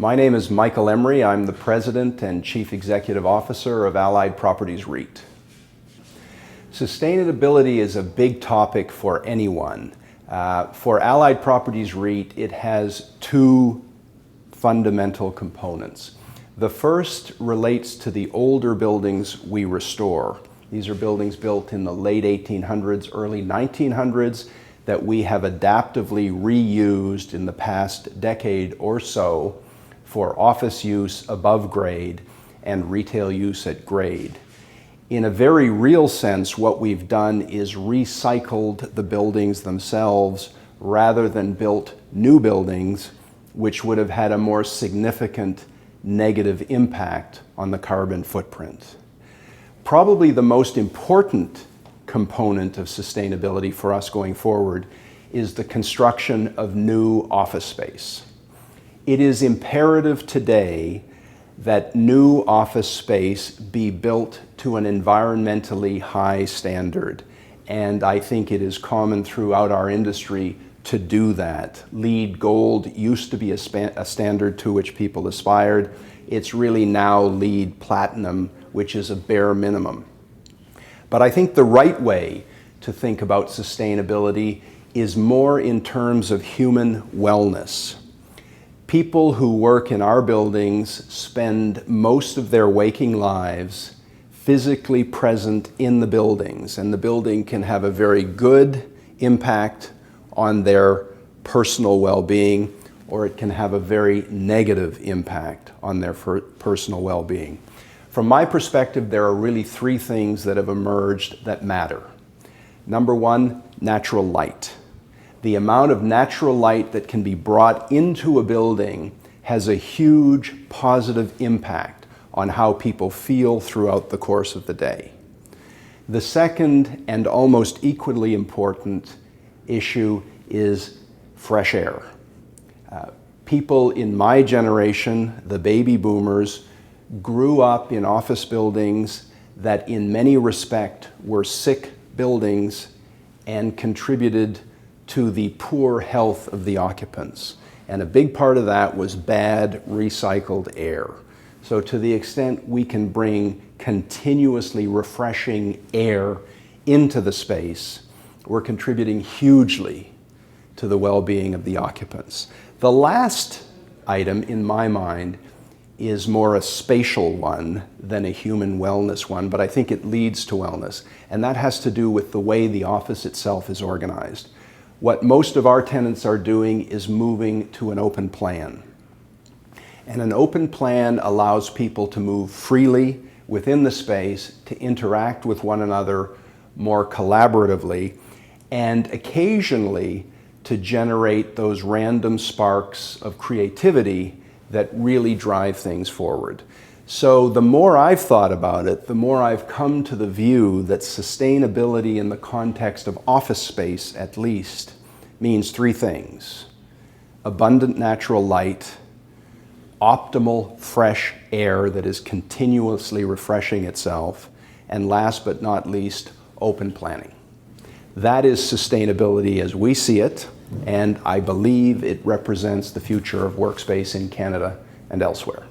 My name is Michael Emory. I'm the President and Chief Executive Officer of Allied Properties REIT. Sustainability is a big topic for anyone. For Allied Properties REIT, it has two fundamental components. The first relates to the older buildings we restore. These are buildings built in the late 1800s, early 1900s that we have adaptively reused in the past decade or so for office use above grade and retail use at grade. In a very real sense, what we've done is recycled the buildings themselves rather than built new buildings, which would have had a more significant negative impact on the carbon footprint. Probably the most important component of sustainability for us going forward is the construction of new office space. It is imperative today that new office space be built to an environmentally high standard. And I think it is common throughout our industry to do that. LEED Gold used to be a standard to which people aspired. It's really now LEED Platinum, which is a bare minimum. But I think the right way to think about sustainability is more in terms of human wellness. People who work in our buildings spend most of their waking lives physically present in the buildings, and the building can have a very good impact on their personal well-being, or it can have a very negative impact on their personal well-being. From my perspective, there are really three things that have emerged that matter. Number one, natural light. The amount of natural light that can be brought into a building has a huge positive impact on how people feel throughout the course of the day. The second and almost equally important issue is fresh air. People in my generation, the baby boomers, grew up in office buildings that in many respects were sick buildings and contributed to the poor health of the occupants. And a big part of that was bad recycled air. So to the extent we can bring continuously refreshing air into the space, we're contributing hugely to the well-being of the occupants. The last item in my mind is more a spatial one than a human wellness one, but I think it leads to wellness. And that has to do with the way the office itself is organized. What most of our tenants are doing is moving to an open plan. And an open plan allows people to move freely within the space, to interact with one another more collaboratively, and occasionally to generate those random sparks of creativity that really drive things forward. So the more I've thought about it, the more I've come to the view that sustainability in the context of office space, at least, means three things: abundant natural light, optimal fresh air that is continuously refreshing itself, and last but not least, open planning. That is sustainability as we see it, and I believe it represents the future of workspace in Canada and elsewhere.